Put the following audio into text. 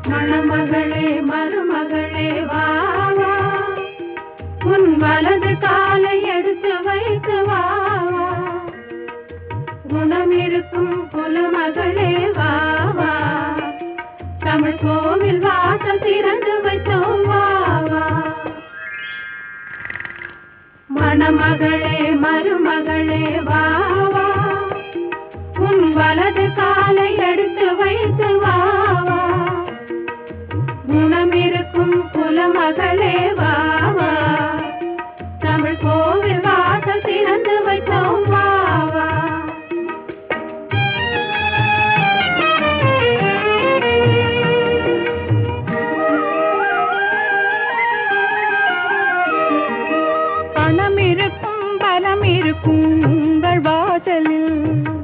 மணமகளே மருமகளே வா வா, உன் வலது காலை எடுத்து வைத்து வா வா, குணம் இருக்கும் குலமகளே வா வா, தமிழ் கோவில் வாசல் திறந்து வைத்தோம் வா வா. மணமகளே மருமகளே வா வா, உன் வலது காலை எடுத்து வைத்து வா வா, குணம் இருக்கும் குலமகளே வா